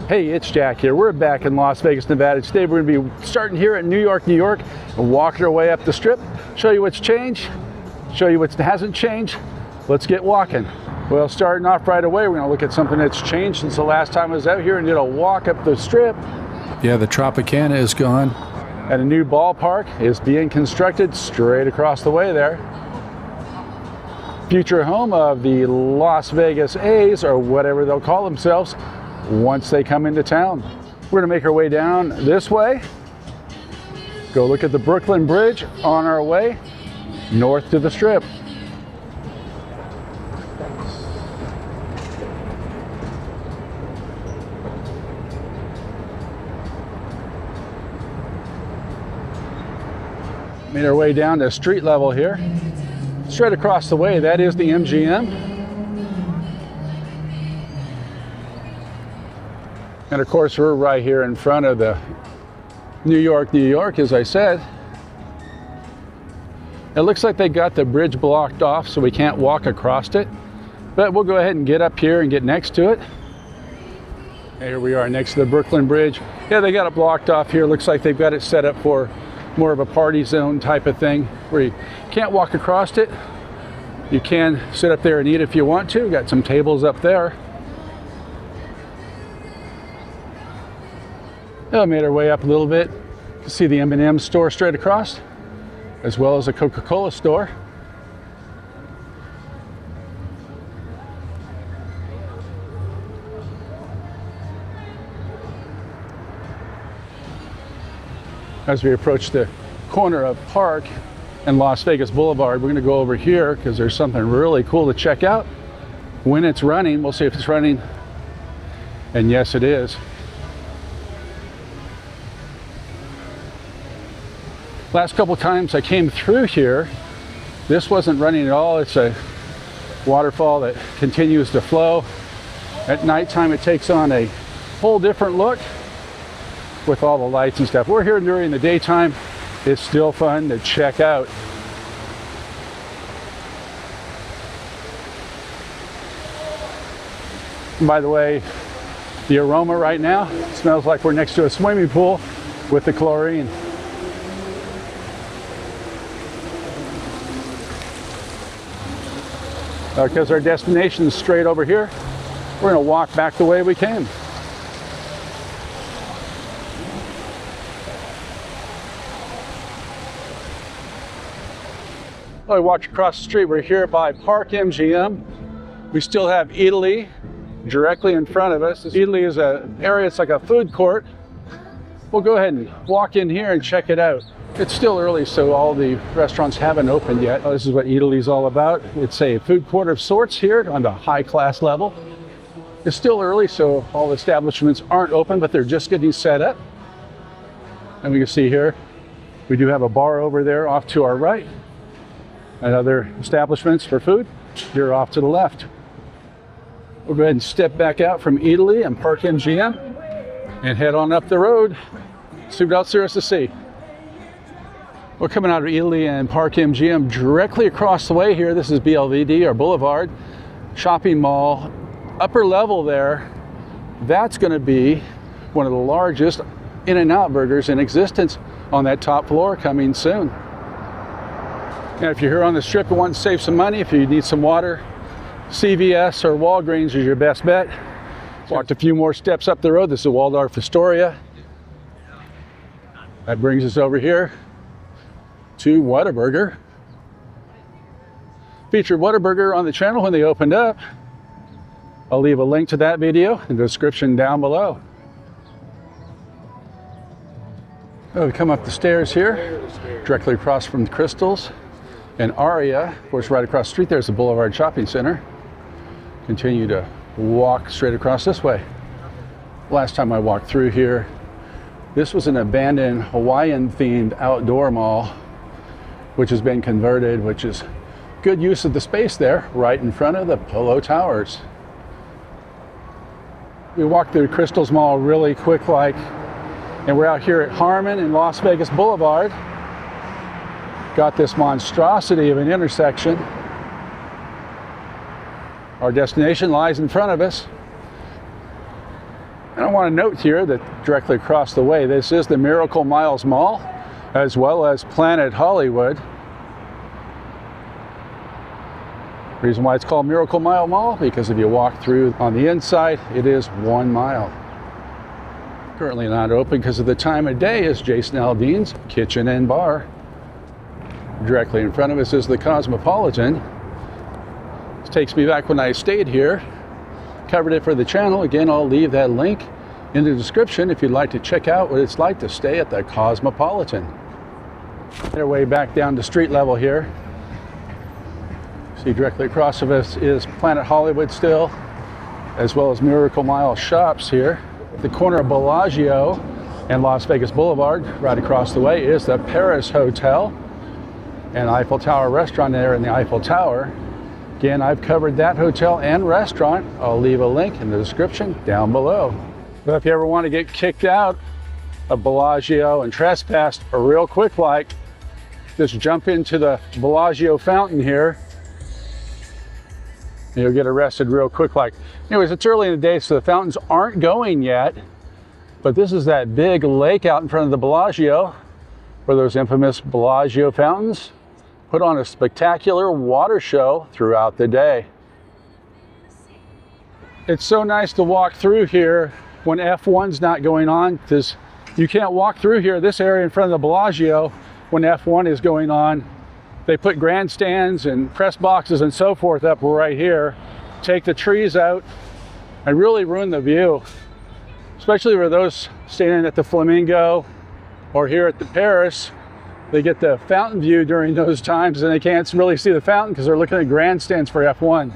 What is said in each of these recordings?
Hey, it's Jack here. We're back in Las Vegas, Nevada. Today we're going to be starting here at New York, and walking our way up the strip. Show you what's changed, show you what hasn't changed. Let's get walking. Well, starting off right away, we're going to look at something that's changed since the last time I was out here and did a walk up the strip. Yeah, the Tropicana is gone. And a new ballpark is being constructed straight across the way there. Future home of the Las Vegas A's, or whatever they'll call themselves once they come into town. We're going to make our way down this way, go look at the Brooklyn Bridge on our way north to the strip. Made our way down to street level here. Straight across the way, that is the MGM. And of course, we're right here in front of the New York, as I said. It looks like they got the bridge blocked off so we can't walk across it. But we'll go ahead and get up here and get next to it. Here we are next to the Brooklyn Bridge. Yeah, they got it blocked off here. Looks like they've got it set up for more of a party zone type of thing where you can't walk across it. You can sit up there and eat if you want to. Got some tables up there. I made our way up a little bit. You can see the M&M store straight across, as well as a Coca-Cola store. As we approach the corner of Park and Las Vegas Boulevard, we're going to go over here because there's something really cool to check out. When it's running, we'll see if it's running. And yes, it is. Last couple times I came through here, this wasn't running at all. It's a waterfall that continues to flow. At nighttime, it takes on a whole different look with all the lights and stuff. We're here during the daytime. It's still fun to check out. And by the way, the aroma right now smells like we're next to a swimming pool with the chlorine. Because our destination is straight over here, we're going to walk back the way we came. Well, I walked across the street. We're here by Park MGM. We still have Italy directly in front of us. Italy is an area, it's like a food court. We'll go ahead and walk in here and check it out. It's still early, so all the restaurants haven't opened yet. This is what Italy's all about. It's a food court of sorts here on the high class level. It's still early, so all the establishments aren't open, but they're just getting set up. And we can see here, we do have a bar over there off to our right. And other establishments for food here off to the left. We'll go ahead and step back out from Italy and Park MGM and head on up the road, see what else there is to see. We're coming out of Italy and Park MGM directly across the way here. This is BLVD, or Boulevard shopping mall. Upper level there, that's going to be one of the largest In-N-Out burgers in existence on that top floor coming soon. And if you're here on the strip and want to save some money, if you need some water, CVS or Walgreens is your best bet. Walked a few more steps up the road. This is Waldorf Astoria. That brings us over here to Whataburger. Featured Whataburger on the channel when they opened up. I'll leave a link to that video in the description down below. We come up the stairs here, directly across from Crystals and Aria. Of course, right across the street there's the Boulevard Shopping Center. Continue to walk straight across this way. Last time I walked through here, this was an abandoned Hawaiian-themed outdoor mall, which has been converted, which is good use of the space there, right in front of the Polo Towers. We walked through Crystals Mall really quick like, and we're out here at Harmon and Las Vegas Boulevard. Got this monstrosity of an intersection. Our destination lies in front of us. And I want to note here that directly across the way, this is the Miracle Miles Mall, as well as Planet Hollywood. Reason why it's called Miracle Mile Mall, because if you walk through on the inside, it is 1 mile. Currently not open because of the time of day is Jason Aldean's Kitchen and Bar. Directly in front of us is the Cosmopolitan. This takes me back when I stayed here. Covered it for the channel. Again, I'll leave that link in the description if you'd like to check out what it's like to stay at the Cosmopolitan. Their way back down to street level here. See directly across of us is Planet Hollywood still, as well as Miracle Mile Shops here. At the corner of Bellagio and Las Vegas Boulevard, right across the way, is the Paris Hotel and Eiffel Tower restaurant there in the Eiffel Tower. Again, I've covered that hotel and restaurant. I'll leave a link in the description down below. But if you ever want to get kicked out of Bellagio and trespassed real quick like, just jump into the Bellagio fountain here. You'll get arrested real quick like. Anyways, it's early in the day, so the fountains aren't going yet. But this is that big lake out in front of the Bellagio, where those infamous Bellagio fountains put on a spectacular water show throughout the day. It's so nice to walk through here when F1's not going on, because you can't walk through here, this area in front of the Bellagio, when F1 is going on. They put grandstands and press boxes and so forth up right here, take the trees out, and really ruin the view. Especially for those staying at the Flamingo or here at the Paris. They get the fountain view during those times and they can't really see the fountain because they're looking at grandstands for F1.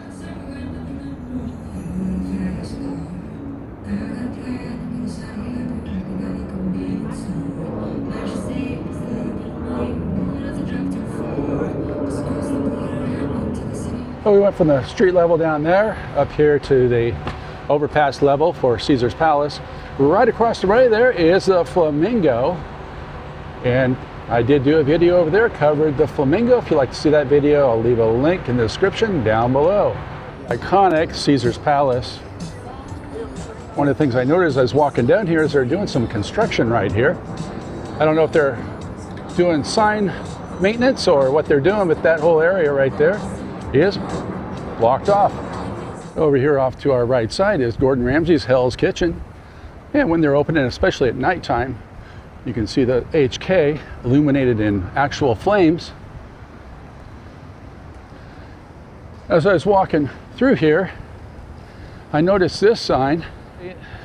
So we went from the street level down there up here to the overpass level for Caesar's Palace. Right across the way there is the Flamingo, and I did do a video over there, covered the Flamingo. If you'd like to see that video, I'll leave a link in the description down below. Iconic Caesar's Palace. One of the things I noticed as I was walking down here is they're doing some construction right here. I don't know if they're doing sign maintenance or what they're doing, but that whole area right there is blocked off. Over here off to our right side is Gordon Ramsay's Hell's Kitchen. And when they're open, and especially at nighttime, you can see the HK illuminated in actual flames. As I was walking through here, I noticed this sign.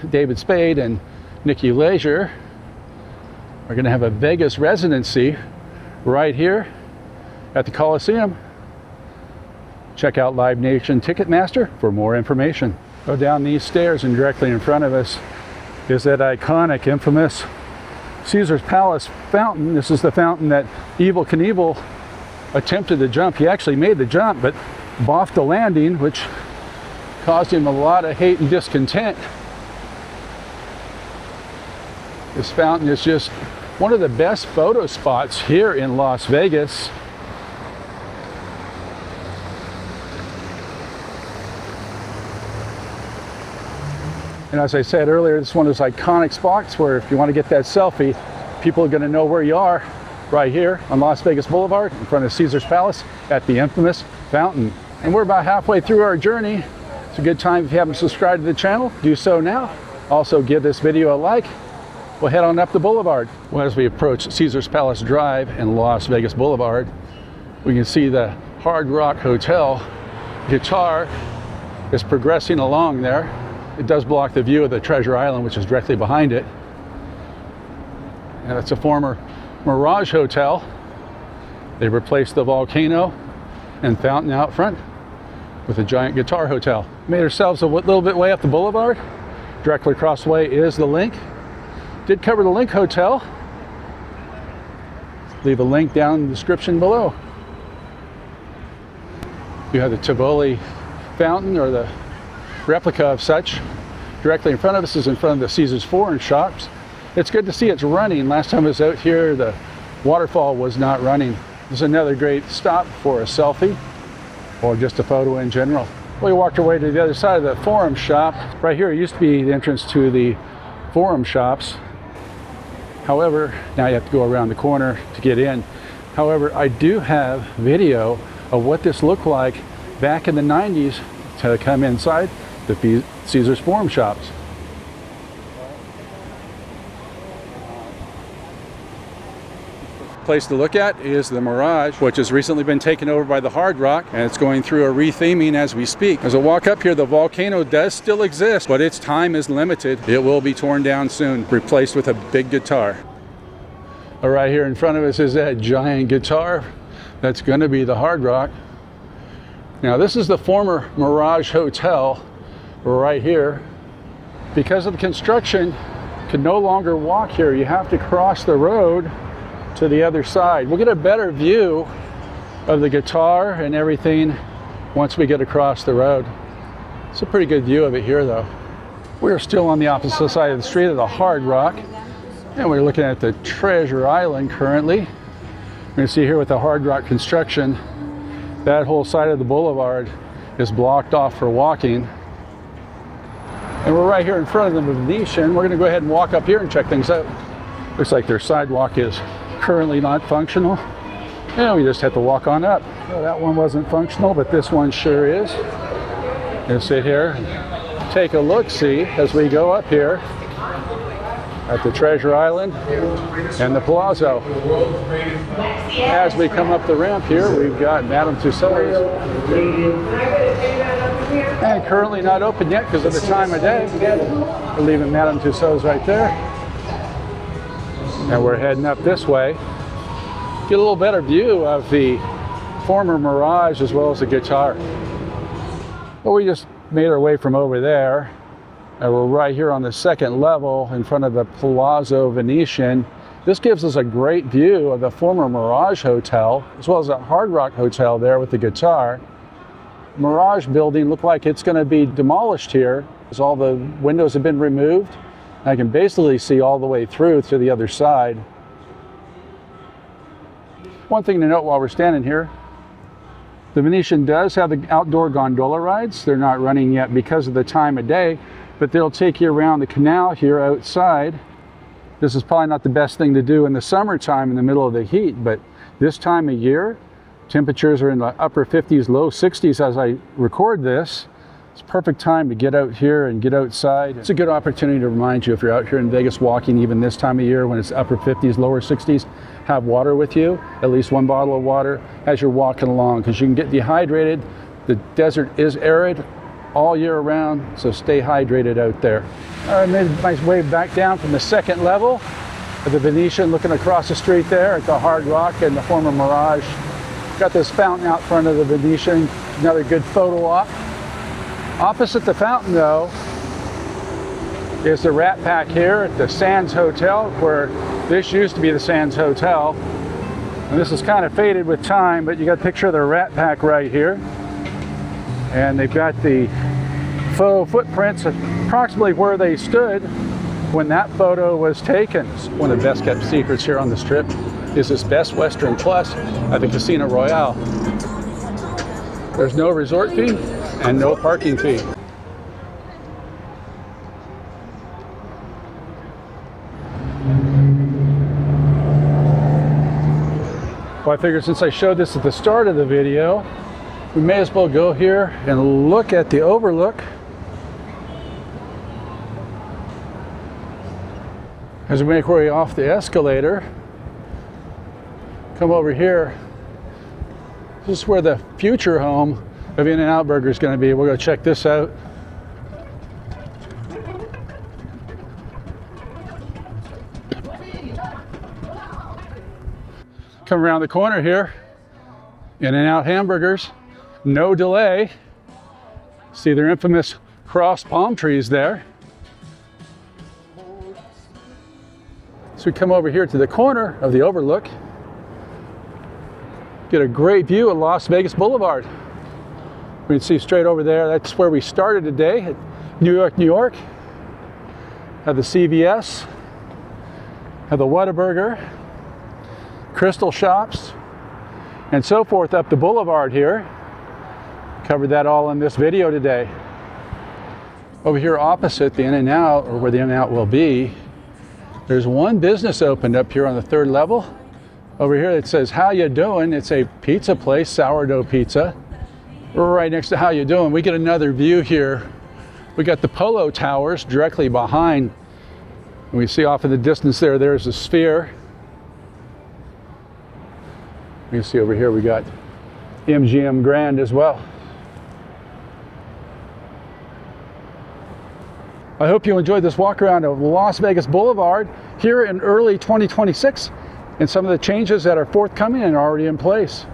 David Spade and Nikki Leisure are going to have a Vegas residency right here at the Coliseum. Check out Live Nation Ticketmaster for more information. Go down these stairs and directly in front of us is that iconic, infamous Caesar's Palace fountain. This is the fountain that Evel Knievel attempted to jump. He actually made the jump, but boffed the landing, which caused him a lot of hate and discontent. This fountain is just one of the best photo spots here in Las Vegas. And as I said earlier, this is one of those iconic spots where if you want to get that selfie, people are going to know where you are right here on Las Vegas Boulevard in front of Caesar's Palace at the infamous fountain. And we're about halfway through our journey. It's a good time if you haven't subscribed to the channel, do so now. Also give this video a like. We'll head on up the boulevard. Well, as we approach Caesar's Palace Drive and Las Vegas Boulevard, we can see the Hard Rock Hotel guitar is progressing along there. It does block the view of the Treasure Island, which is directly behind it. And that's a former Mirage Hotel. They replaced the volcano and fountain out front with a giant guitar hotel. Made ourselves a little bit way up the boulevard. Directly across the way is the Link. Did cover the Link Hotel. Leave a link down in the description below. You have the Tivoli fountain, or the replica of such. Directly in front of us is in front of the Caesar's Foreign Shops. It's good to see it's running. Last time I was out here, the waterfall was not running. This is another great stop for a selfie or just a photo in general. We walked our way to the other side of the Forum shop. Right here used to be the entrance to the Forum shops. However, now you have to go around the corner to get in. However, I do have video of what this looked like back in the 90s to come inside the Caesars Forum shops. Place to look at is the Mirage, which has recently been taken over by the Hard Rock, and it's going through a retheming as we speak. As I walk up here, the Volcano does still exist, but its time is limited. It will be torn down soon, replaced with a big guitar. Right here in front of us is that giant guitar. That's going to be the Hard Rock. Now this is the former Mirage Hotel right here. Because of the construction, you can no longer walk here. You have to cross the road to the other side. We'll get a better view of the guitar and everything once we get across the road. It's a pretty good view of it here though. We're still on the opposite side of the street of the Hard Rock, and we're looking at the Treasure Island currently. You can see here with the Hard Rock construction, that whole side of the boulevard is blocked off for walking. And we're right here in front of the Venetian. We're gonna go ahead and walk up here and check things out. Looks like their sidewalk is currently not functional, and we just have to walk on up. Well, that one wasn't functional, but this one sure is. We'll sit here and take a look-see as we go up here at the Treasure Island and the Palazzo. As we come up the ramp here, we've got Madame Tussauds, and currently not open yet because of the time of day. We're leaving Madame Tussauds right there. And we're heading up this way. Get a little better view of the former Mirage as well as the guitar. Well, we just made our way from over there, and we're right here on the second level in front of the Palazzo Venetian. This gives us a great view of the former Mirage Hotel, as well as the Hard Rock Hotel there with the guitar. Mirage building looked like it's going to be demolished here, as all the windows have been removed. I can basically see all the way through to the other side. One thing to note while we're standing here, the Venetian does have the outdoor gondola rides. They're not running yet because of the time of day, but they'll take you around the canal here outside. This is probably not the best thing to do in the summertime in the middle of the heat, but this time of year, temperatures are in the upper 50s, low 60s as I record this. It's a perfect time to get out here and get outside. It's a good opportunity to remind you, if you're out here in Vegas walking, even this time of year when it's upper 50s, lower 60s, have water with you, at least one bottle of water as you're walking along, because you can get dehydrated. The desert is arid all year round, so stay hydrated out there. I made my way back down from the second level of the Venetian, looking across the street there at the Hard Rock and the former Mirage. Got this fountain out front of the Venetian, another good photo op. Opposite the fountain, though, is the Rat Pack here at the Sands Hotel, where this used to be the Sands Hotel. And this is kind of faded with time, but you got a picture of the Rat Pack right here. And they've got the faux footprints approximately where they stood when that photo was taken. One of the best kept secrets here on the Strip is this Best Western Plus at the Casino Royale. There's no resort fee and no parking fee. Well, I figured since I showed this at the start of the video, we may as well go here and look at the overlook. As we make our way off the escalator, come over here. This is where the future home of In-N-Out Burger is going to be. We'll go check this out. Come around the corner here, In-N-Out Hamburgers, no delay. See their infamous cross palm trees there. So we come over here to the corner of the overlook, get a great view of Las Vegas Boulevard. We can see straight over there, that's where we started today at New York, New York. Have the CVS, have the Whataburger, Crystal Shops, and so forth up the boulevard here. Covered that all in this video today. Over here opposite the In-N-Out, or where the In-N-Out will be, there's one business opened up here on the 3rd level. Over here it says, "How you doing?" It's a pizza place, sourdough pizza. We're right next to How You Doing. We get another view here. We got the Polo Towers directly behind. And we see off in the distance there's the Sphere. You can see over here we got MGM Grand as well. I hope you enjoyed this walk around of Las Vegas Boulevard here in early 2026 and some of the changes that are forthcoming and already in place.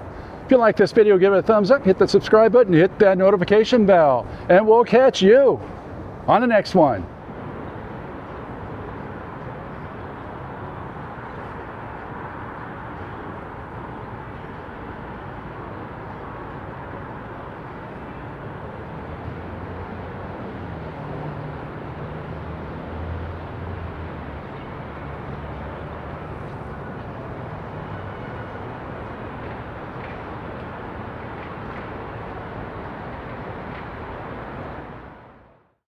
If you like this video, give it a thumbs up, hit the subscribe button, hit that notification bell, and we'll catch you on the next one.